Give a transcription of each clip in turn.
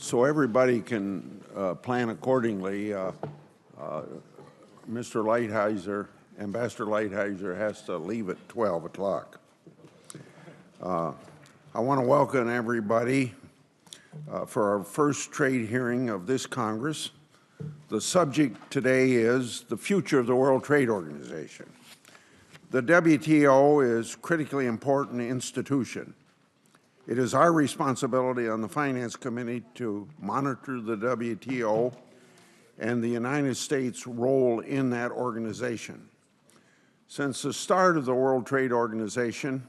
So everybody can plan accordingly. Mr. Lighthizer, Ambassador Lighthizer, has to leave at 12 o'clock. I want to welcome everybody for our first trade hearing of this Congress. The subject today is the future of the World Trade Organization. The WTO is a critically important institution. It is our responsibility on the Finance Committee to monitor the WTO and the United States' role in that organization. Since the start of the World Trade Organization,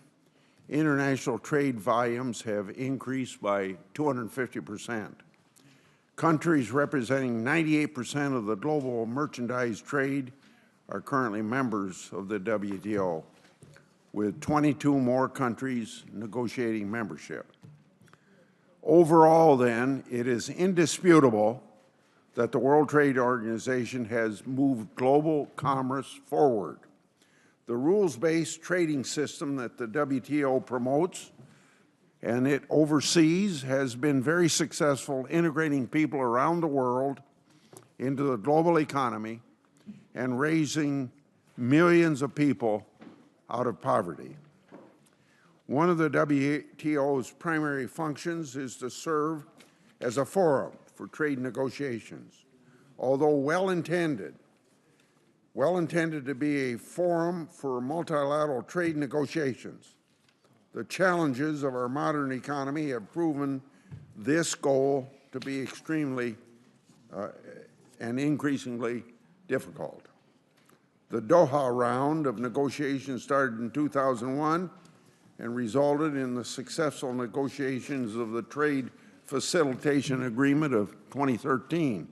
international trade volumes have increased by 250%. Countries representing 98% of the global merchandise trade are currently members of the WTO, with 22 more countries negotiating membership. Overall, then, it is indisputable that the World Trade Organization has moved global commerce forward. The rules-based trading system that the WTO promotes and it oversees has been very successful integrating people around the world into the global economy and raising millions of people out of poverty. One of the WTO's primary functions is to serve as a forum for trade negotiations. Although well-intended to be a forum for multilateral trade negotiations, the challenges of our modern economy have proven this goal to be extremely and increasingly difficult. The Doha round of negotiations started in 2001 and resulted in the successful negotiations of the Trade Facilitation Agreement of 2013.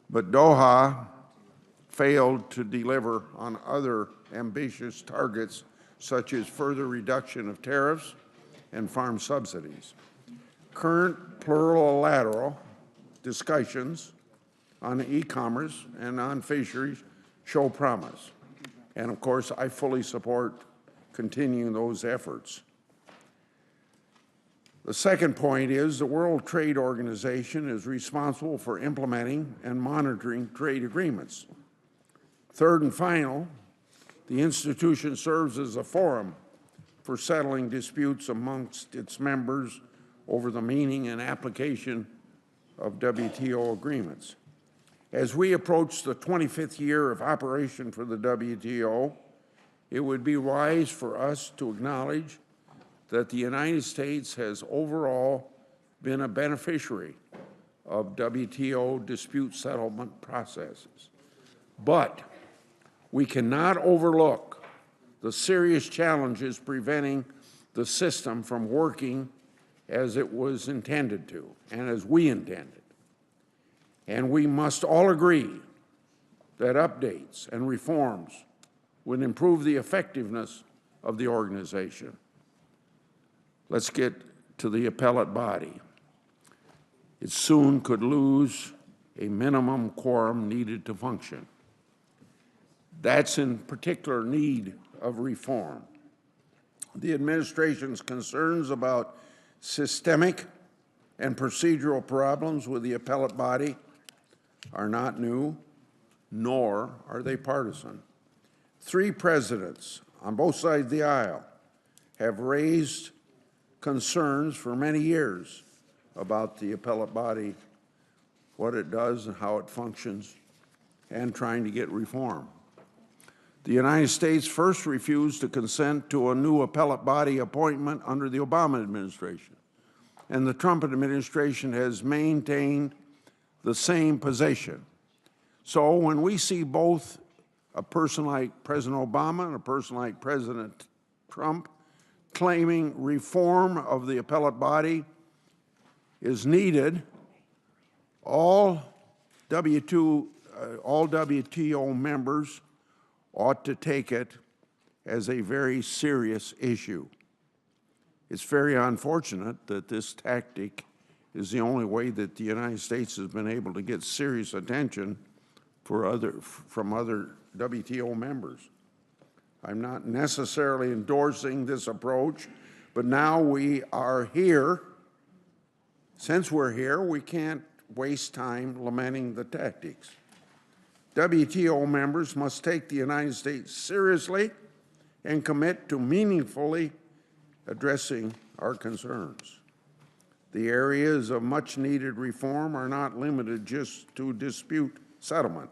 But Doha failed to deliver on other ambitious targets such as further reduction of tariffs and farm subsidies. Current plurilateral discussions on e-commerce and on fisheries show promise. And of course, I fully support continuing those efforts. The second point is the World Trade Organization is responsible for implementing and monitoring trade agreements. Third and final, the institution serves as a forum for settling disputes amongst its members over the meaning and application of WTO agreements. As we approach the 25th year of operation for the WTO, it would be wise for us to acknowledge that the United States has overall been a beneficiary of WTO dispute settlement processes. But we cannot overlook the serious challenges preventing the system from working as it was intended to and as we intended. And we must all agree that updates and reforms would improve the effectiveness of the organization. Let's get to the appellate body. It soon could lose a minimum quorum needed to function. That's in particular need of reform. The administration's concerns about systemic and procedural problems with the appellate body are not new, nor are they partisan. 3 presidents on both sides of the aisle have raised concerns for many years about the appellate body, what it does and how it functions, and trying to get reform. The United States first refused to consent to a new appellate body appointment under the Obama administration, and the Trump administration has maintained the same position. So when we see both a person like President Obama and a person like President Trump claiming reform of the appellate body is needed, all WTO members ought to take it as a very serious issue. It's very unfortunate that this tactic is the only way that the United States has been able to get serious attention from other WTO members. I'm not necessarily endorsing this approach, but now we are here Since we're here, we can't waste time lamenting the tactics. WTO members must take the United States seriously and commit to meaningfully addressing our concerns. The areas of much-needed reform are not limited just to dispute settlement.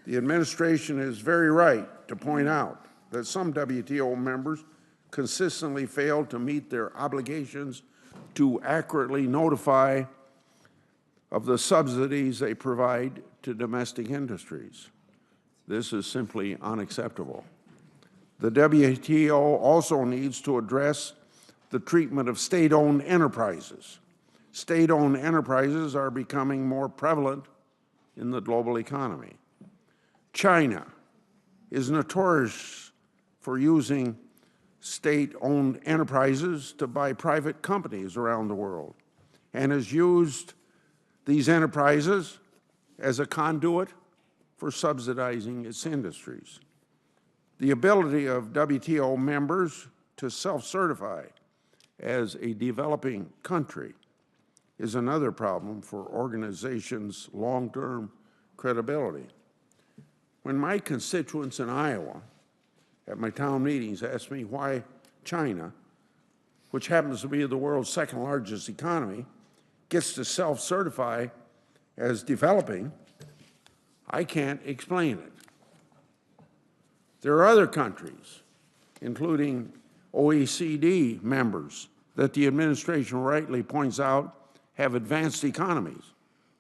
The administration is very right to point out that some WTO members consistently fail to meet their obligations to accurately notify of the subsidies they provide to domestic industries. This is simply unacceptable. The WTO also needs to address the treatment of state-owned enterprises. State-owned enterprises are becoming more prevalent in the global economy. China is notorious for using state-owned enterprises to buy private companies around the world and has used these enterprises as a conduit for subsidizing its industries. The ability of WTO members to self-certify as a developing country is another problem for organizations' long-term credibility. When my constituents in Iowa at my town meetings ask me why China, which happens to be the world's second largest economy, gets to self-certify as developing, I can't explain it. There are other countries, including OECD members, that the administration rightly points out have advanced economies,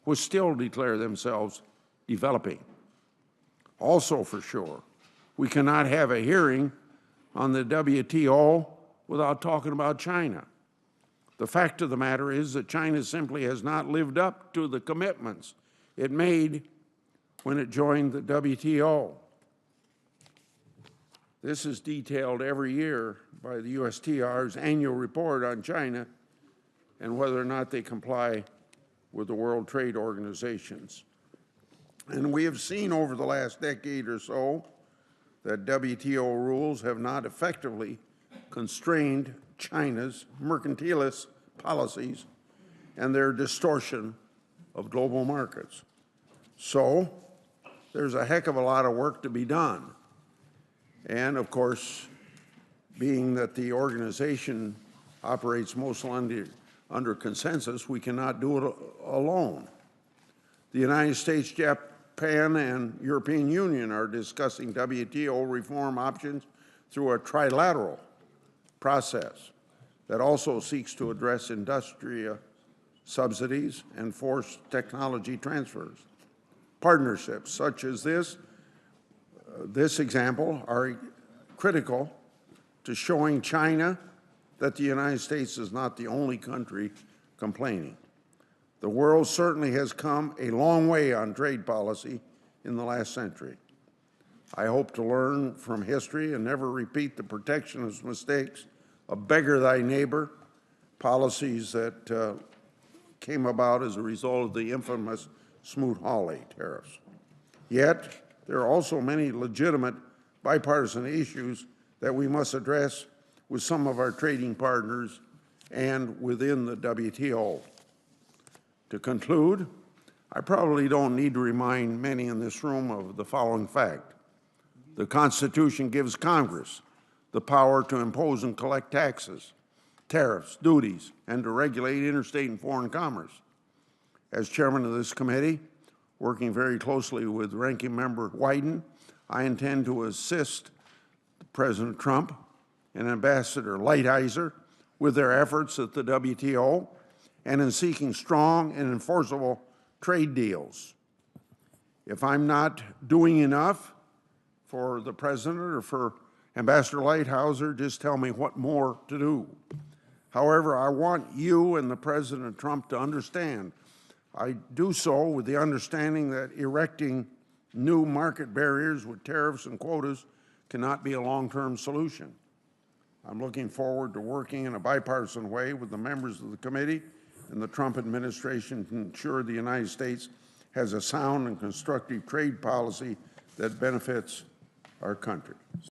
which still declare themselves developing. Also, for sure, we cannot have a hearing on the WTO without talking about China. The fact of the matter is that China simply has not lived up to the commitments it made when it joined the WTO. This is detailed every year by the USTR's annual report on China and whether or not they comply with the World Trade Organization's. And we have seen over the last decade or so that WTO rules have not effectively constrained China's mercantilist policies and their distortion of global markets. So there's a heck of a lot of work to be done. And of course, being that the organization operates mostly under consensus, we cannot do it alone. The United States, Japan, and European Union are discussing WTO reform options through a trilateral process that also seeks to address industrial subsidies and forced technology transfers. Partnerships such as this example are critical to showing China that the United States is not the only country complaining. The world certainly has come a long way on trade policy in the last century. I hope to learn from history and never repeat the protectionist mistakes of beggar thy neighbor policies that came about as a result of the infamous Smoot-Hawley tariffs. Yet, there are also many legitimate bipartisan issues that we must address with some of our trading partners and within the WTO. To conclude, I probably don't need to remind many in this room of the following fact. The Constitution gives Congress the power to impose and collect taxes, tariffs, duties, and to regulate interstate and foreign commerce. As chairman of this committee, working very closely with Ranking Member Wyden, I intend to assist President Trump and Ambassador Lighthizer with their efforts at the WTO and in seeking strong and enforceable trade deals. If I'm not doing enough for the President or for Ambassador Lighthizer, just tell me what more to do. However, I want you and the President Trump to understand I do so with the understanding that erecting new market barriers with tariffs and quotas cannot be a long-term solution. I'm looking forward to working in a bipartisan way with the members of the committee and the Trump administration to ensure the United States has a sound and constructive trade policy that benefits our country.